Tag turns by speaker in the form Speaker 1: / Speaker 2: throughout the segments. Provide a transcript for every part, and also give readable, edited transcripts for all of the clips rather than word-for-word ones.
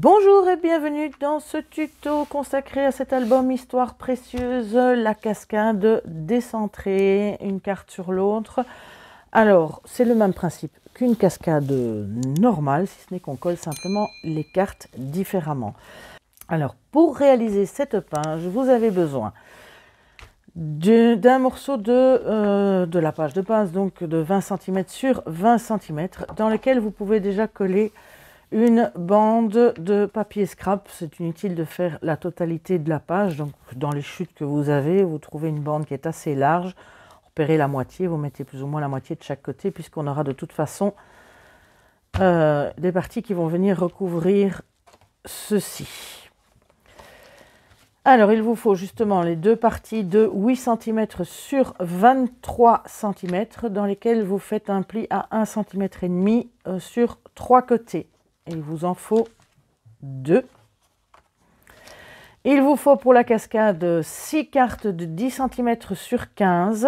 Speaker 1: Bonjour et bienvenue dans ce tuto consacré à cet album Histoire précieuse, la cascade décentrée, une carte sur l'autre. Alors, c'est le même principe qu'une cascade normale, si ce n'est qu'on colle simplement les cartes différemment. Alors, pour réaliser cette page, vous avez besoin d'un morceau de la page de base, donc de 20 cm sur 20 cm, dans lequel vous pouvez déjà coller une bande de papier scrap. C'est inutile de faire la totalité de la page. Donc dans les chutes que vous avez, vous trouvez une bande qui est assez large. Repérez la moitié, vous mettez plus ou moins la moitié de chaque côté, puisqu'on aura de toute façon des parties qui vont venir recouvrir ceci. Alors il vous faut justement les deux parties de 8 cm sur 23 cm, dans lesquelles vous faites un pli à 1,5 cm sur 3 côtés. Il vous en faut 2. Il vous faut pour la cascade 6 cartes de 10 cm sur 15.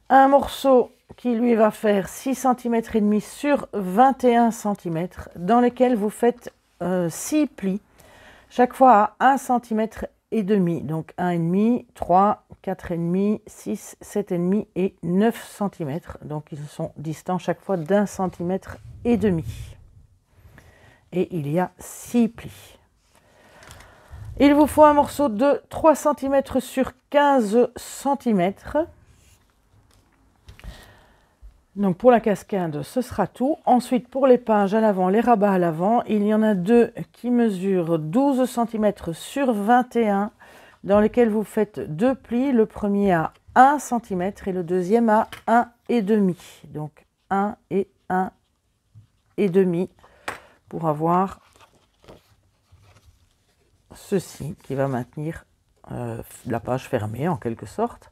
Speaker 1: Un morceau qui lui va faire 6 cm et demi sur 21 cm, dans lesquels vous faites 6 plis, chaque fois à 1 cm et demi. Donc 1,5, 3, 4,5, 6, 7,5 et 9 cm. Donc ils sont distants chaque fois d'1 cm et demi. Et il y a 6 plis. Il vous faut un morceau de 3 cm sur 15 cm. Donc pour la cascade, ce sera tout. Ensuite, pour les pages à l'avant, les rabats à l'avant, il y en a deux qui mesurent 12 cm sur 21, dans lesquels vous faites 2 plis. Le premier à 1 cm et le deuxième à 1,5. Donc 1 et 1,5. Pour avoir ceci qui va maintenir la page fermée en quelque sorte.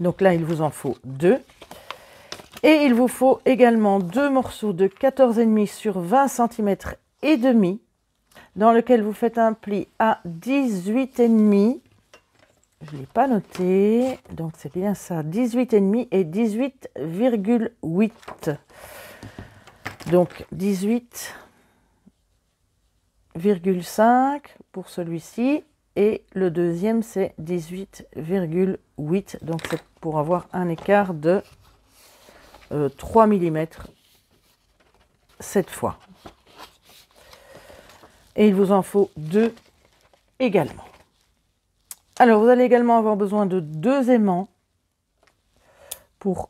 Speaker 1: Donc là, il vous en faut 2. Et il vous faut également 2 morceaux de 14,5 sur 20 cm et demi, dans lequel vous faites un pli à 18,5. Je ne l'ai pas noté, donc c'est bien ça, 18,5 et 18,8. Donc 18,5 pour celui-ci et le deuxième c'est 18,8, donc c'est pour avoir un écart de 3 mm cette fois. Et il vous en faut 2 également. Alors vous allez également avoir besoin de 2 aimants pour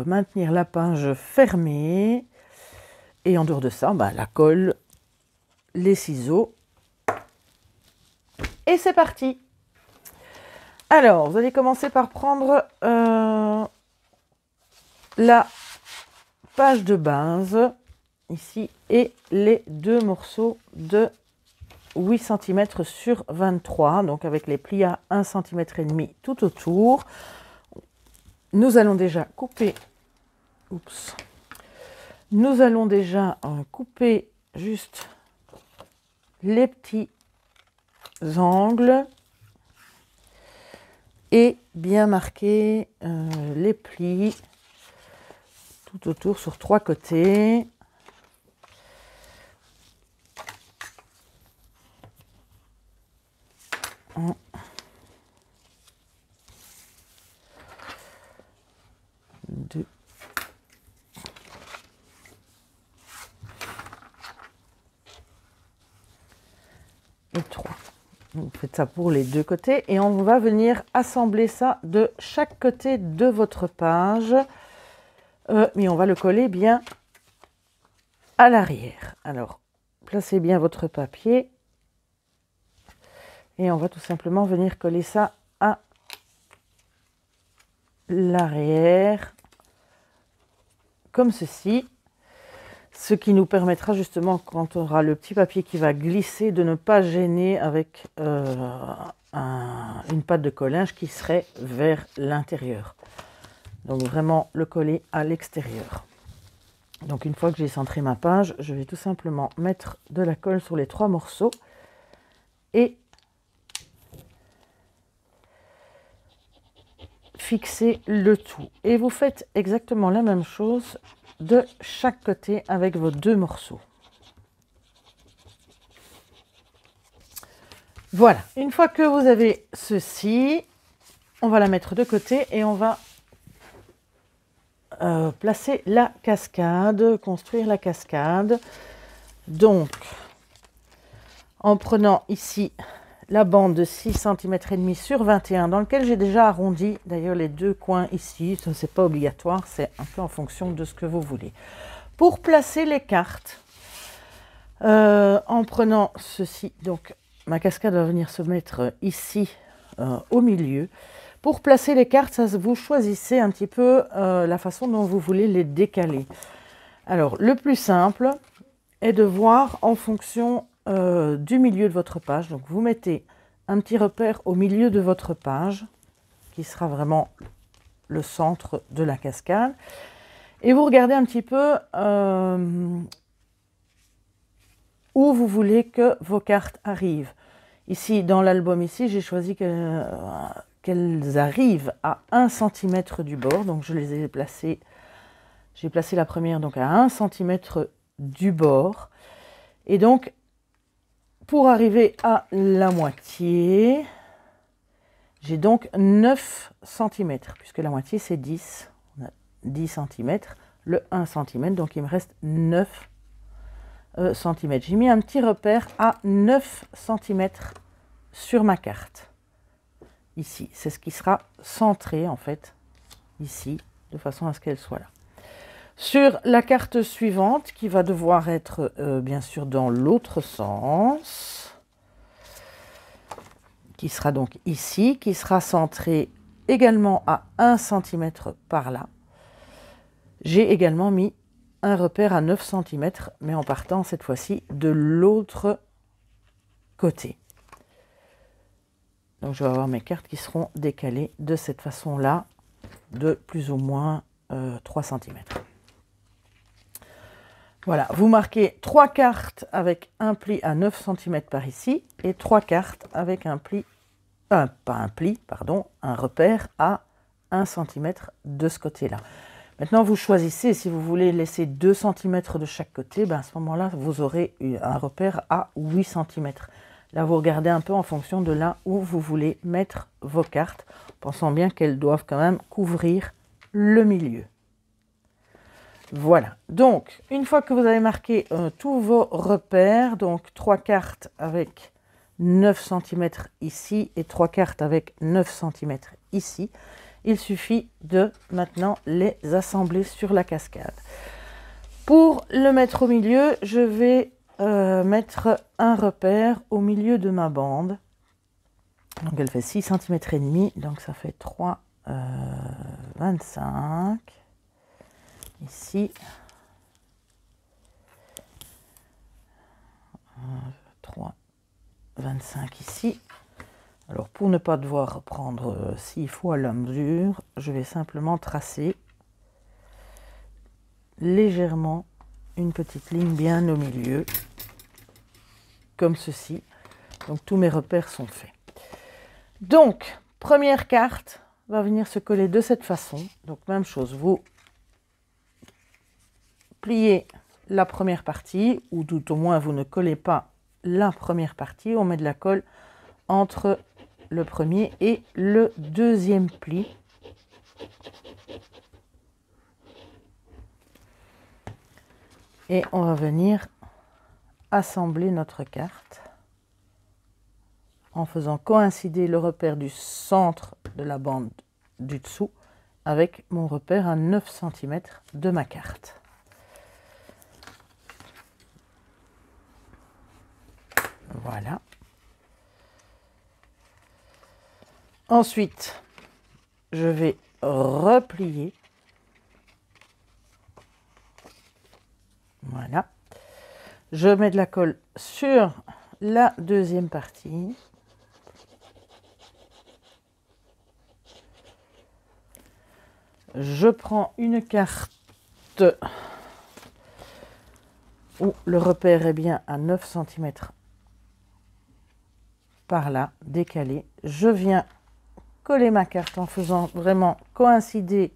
Speaker 1: maintenir la page fermée. Et en dehors de ça, la colle, les ciseaux. Et c'est parti. Alors, vous allez commencer par prendre la page de base, ici, et les 2 morceaux de 8 cm sur 23, donc avec les plis à 1 cm et demi tout autour. Nous allons déjà couper, nous allons déjà couper juste les petits angles et bien marquer les plis tout autour sur 3 côtés. Un, 2, et 3. Vous faites ça pour les 2 côtés et on va venir assembler ça de chaque côté de votre page, mais on va le coller bien à l'arrière. Alors, placez bien votre papier et on va tout simplement venir coller ça à l'arrière, comme ceci. Ce qui nous permettra justement, quand on aura le petit papier qui va glisser, de ne pas gêner avec une pâte de collage qui serait vers l'intérieur. Donc vraiment le coller à l'extérieur. Donc une fois que j'ai centré ma page, je vais tout simplement mettre de la colle sur les 3 morceaux et fixer le tout. Et vous faites exactement la même chose de chaque côté avec vos 2 morceaux. Voilà, une fois que vous avez ceci, on va la mettre de côté et on va placer la cascade, construire la cascade. Donc, en prenant ici la bande de 6 cm et demi sur 21 dans lequel j'ai déjà arrondi d'ailleurs les deux coins ici, ce n'est pas obligatoire, c'est un peu en fonction de ce que vous voulez. Pour placer les cartes, en prenant ceci, donc ma cascade va venir se mettre ici au milieu. Pour placer les cartes, ça, vous choisissez un petit peu la façon dont vous voulez les décaler. Alors, le plus simple est de voir en fonction du milieu de votre page. Donc, vous mettez un petit repère au milieu de votre page, qui sera vraiment le centre de la cascade. Et vous regardez un petit peu où vous voulez que vos cartes arrivent. Ici, dans l'album, ici, j'ai choisi qu'elles arrivent à 1 cm du bord. Donc, je les ai placées. J'ai placé la première donc à 1 cm du bord. Et donc, pour arriver à la moitié, j'ai donc 9 cm, puisque la moitié, c'est 10. On a 10 cm, le 1 cm, donc il me reste 9 cm. J'ai mis un petit repère à 9 cm sur ma carte. Ici, c'est ce qui sera centré, en fait, ici, de façon à ce qu'elle soit là. Sur la carte suivante, qui va devoir être bien sûr dans l'autre sens, qui sera donc ici, qui sera centrée également à 1 cm par là. J'ai également mis un repère à 9 cm, mais en partant cette fois-ci de l'autre côté. Donc je vais avoir mes cartes qui seront décalées de cette façon-là, de plus ou moins 3 cm. Voilà, vous marquez 3 cartes avec un pli à 9 cm par ici et 3 cartes avec un pli, pas un pli, pardon, un repère à 1 cm de ce côté-là. Maintenant, vous choisissez, si vous voulez laisser 2 cm de chaque côté, ben à ce moment-là, vous aurez un repère à 8 cm. Là, vous regardez un peu en fonction de là où vous voulez mettre vos cartes, pensant bien qu'elles doivent quand même couvrir le milieu. Voilà, donc une fois que vous avez marqué tous vos repères, donc 3 cartes avec 9 cm ici et 3 cartes avec 9 cm ici, il suffit de maintenant les assembler sur la cascade. Pour le mettre au milieu, je vais mettre un repère au milieu de ma bande. Donc elle fait 6 cm et demi, donc ça fait 3, 25. Ici, 3, 25 ici. Alors pour ne pas devoir reprendre 6 fois la mesure, je vais simplement tracer légèrement une petite ligne bien au milieu, comme ceci. Donc tous mes repères sont faits. Donc, première carte va venir se coller de cette façon. Donc même chose, vous pliez la première partie, ou tout au moins vous ne collez pas la première partie, on met de la colle entre le premier et le deuxième pli. Et on va venir assembler notre carte en faisant coïncider le repère du centre de la bande du dessous avec mon repère à 9 cm de ma carte. Voilà. Ensuite, je vais replier. Voilà. Je mets de la colle sur la deuxième partie. Je prends une carte où le repère est bien à 9 cm par là, décalé. Je viens coller ma carte en faisant vraiment coïncider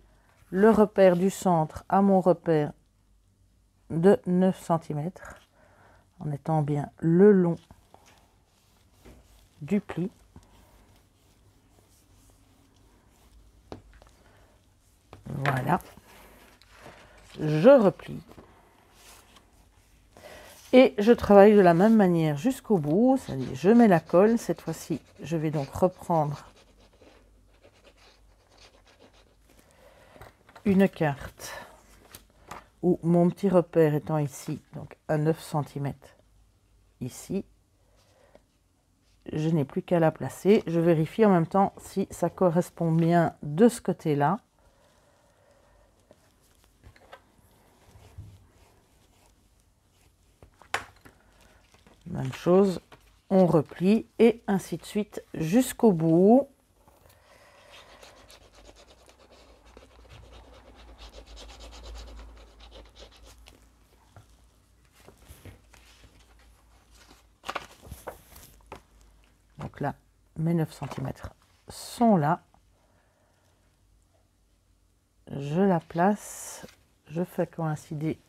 Speaker 1: le repère du centre à mon repère de 9 cm, en étant bien le long du pli. Voilà. Je replie. Et je travaille de la même manière jusqu'au bout, c'est-à-dire je mets la colle. Cette fois-ci, je vais donc reprendre une carte où mon petit repère étant ici, donc à 9 cm ici. Je n'ai plus qu'à la placer. Je vérifie en même temps si ça correspond bien de ce côté-là. Même chose, on replie et ainsi de suite jusqu'au bout. Donc là, mes 9 cm sont là. Je la place, je fais coïncider.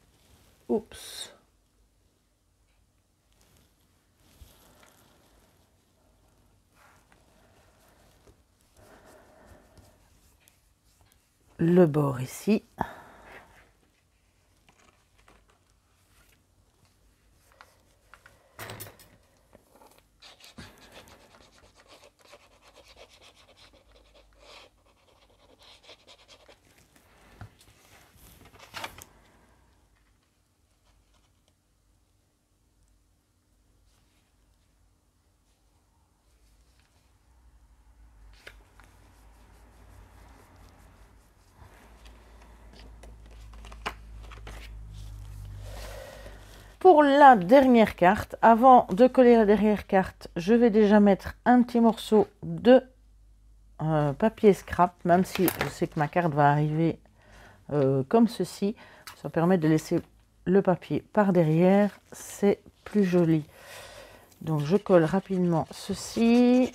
Speaker 1: Oups. Le bord ici. Pour la dernière carte, avant de coller la dernière carte, je vais déjà mettre un petit morceau de papier scrap, même si je sais que ma carte va arriver comme ceci. Ça permet de laisser le papier par derrière, c'est plus joli. Donc je colle rapidement ceci.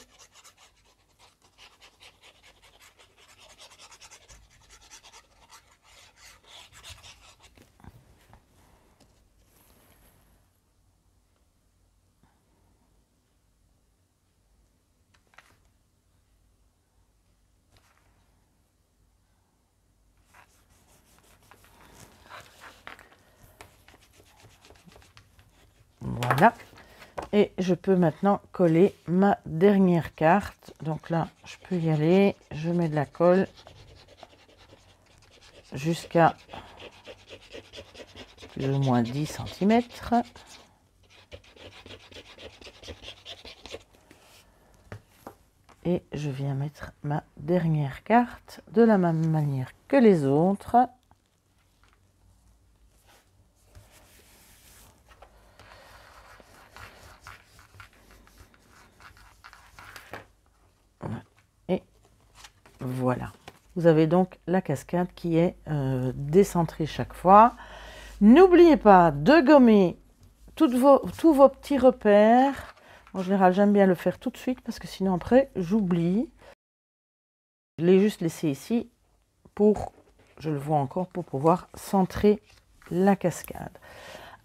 Speaker 1: Voilà. Et je peux maintenant coller ma dernière carte. Donc là, je peux y aller. Je mets de la colle jusqu'à plus ou moins 10 cm. Et je viens mettre ma dernière carte de la même manière que les autres. Et voilà. Vous avez donc la cascade qui est décentrée chaque fois. N'oubliez pas de gommer tous vos petits repères. En général, j'aime bien le faire tout de suite parce que sinon après, j'oublie. Je l'ai juste laissé ici pour, je le vois encore, pour pouvoir centrer la cascade.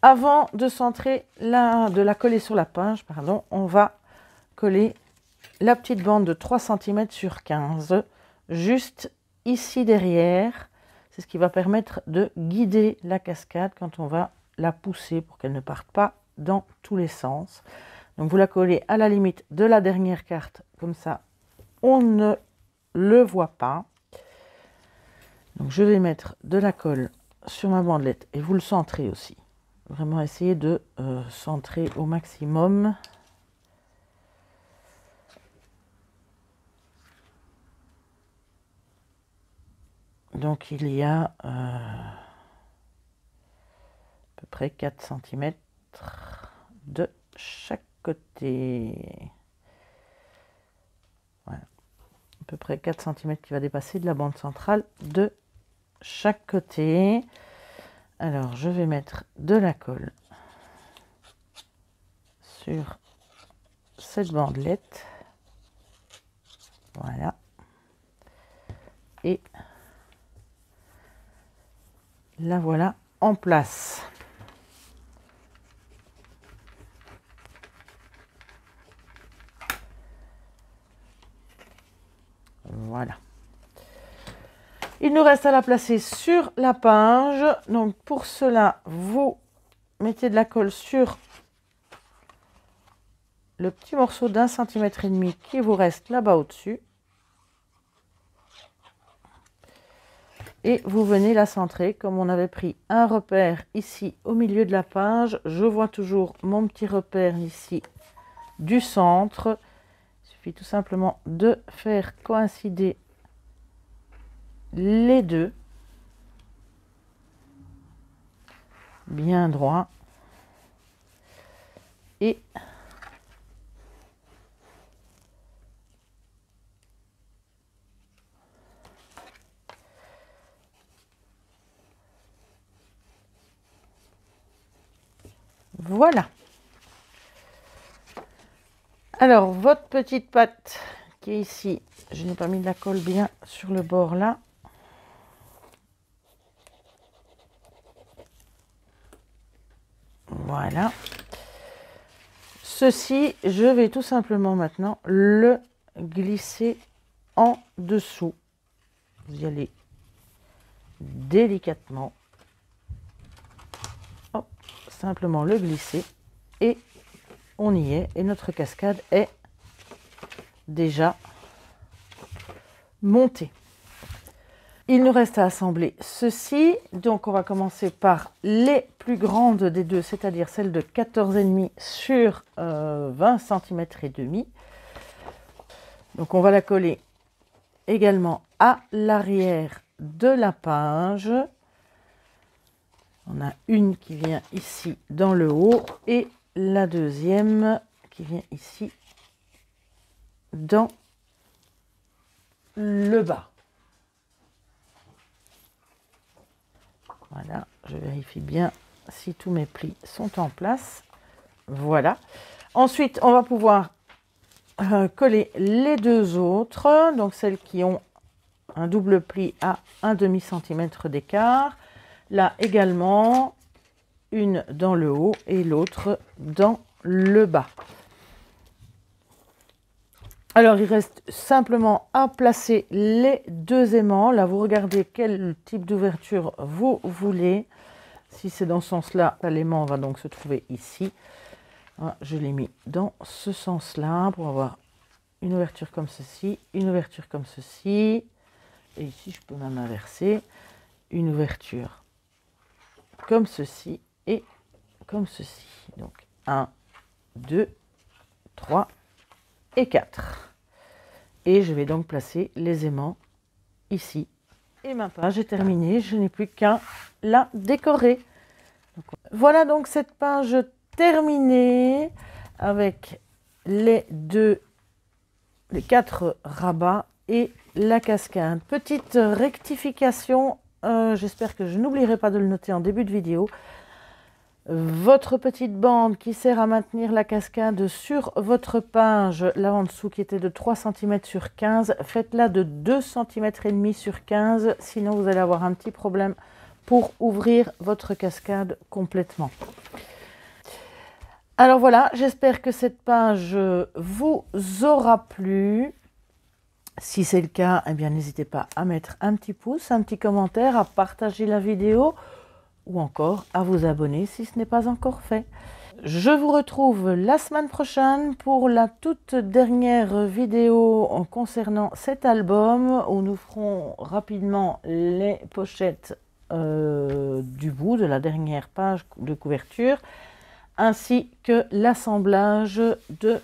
Speaker 1: Avant de centrer, de la coller sur la page, pardon, on va coller la petite bande de 3 cm sur 15, juste ici derrière. C'est ce qui va permettre de guider la cascade quand on va la pousser pour qu'elle ne parte pas dans tous les sens. Donc vous la collez à la limite de la dernière carte, comme ça on ne le voit pas. Donc je vais mettre de la colle sur ma bandelette et vous le centrez aussi. Vraiment essayer de centrer au maximum. Donc il y a à peu près 4 cm de chaque côté. Voilà. À peu près 4 cm qui va dépasser de la bande centrale de chaque côté. Alors je vais mettre de la colle sur cette bandelette. Voilà. Et la voilà en place. Voilà. Il nous reste à la placer sur la page. Donc pour cela, vous mettez de la colle sur le petit morceau d'1,5 cm qui vous reste là-bas au-dessus. Et vous venez la centrer comme on avait pris un repère ici au milieu de la page. Je vois toujours mon petit repère ici du centre. Il suffit tout simplement de faire coïncider les deux. Bien droit. Et voilà. Alors, votre petite patte qui est ici, je n'ai pas mis de la colle bien sur le bord là. Voilà. Ceci, je vais tout simplement maintenant le glisser en dessous. Vous y allez délicatement. Hop, simplement le glisser et on y est. Et notre cascade est déjà montée. Il nous reste à assembler ceci. Donc on va commencer par les plus grandes des deux, c'est-à-dire celle de 14,5 sur 20 cm et demi. Donc on va la coller également à l'arrière de la page. On a une qui vient ici dans le haut et la deuxième qui vient ici dans le bas. Voilà, je vérifie bien si tous mes plis sont en place. Voilà. Ensuite, on va pouvoir coller les deux autres, donc celles qui ont un double pli à 1,5 cm d'écart. Là également, une dans le haut et l'autre dans le bas. Alors, il reste simplement à placer les deux aimants. Là, vous regardez quel type d'ouverture vous voulez. Si c'est dans ce sens-là, l'aimant va donc se trouver ici. Je l'ai mis dans ce sens-là pour avoir une ouverture comme ceci, une ouverture comme ceci. Et ici, je peux même inverser. Une ouverture comme ceci et comme ceci. Donc, 1, 2, 3 et 4. Et je vais donc placer les aimants ici. Et ma page est terminée, je n'ai plus qu'à la décorer. Donc, voilà donc cette page terminée avec les 4 rabats et la cascade. Petite rectification, j'espère que je n'oublierai pas de le noter en début de vidéo. Votre petite bande qui sert à maintenir la cascade sur votre page, là en dessous qui était de 3 cm sur 15, faites-la de 2 cm et demi sur 15, sinon vous allez avoir un petit problème pour ouvrir votre cascade complètement. Alors voilà, j'espère que cette page vous aura plu. Si c'est le cas, eh bien n'hésitez pas à mettre un petit pouce, un petit commentaire, à partager la vidéo, ou encore à vous abonner si ce n'est pas encore fait. Je vous retrouve la semaine prochaine pour la toute dernière vidéo concernant cet album où nous ferons rapidement les pochettes du bout de la dernière page de couverture ainsi que l'assemblage de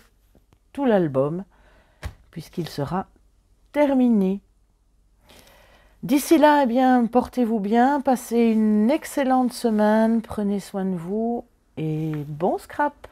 Speaker 1: tout l'album puisqu'il sera terminé. D'ici là, eh bien, portez-vous bien, passez une excellente semaine, prenez soin de vous et bon scrap!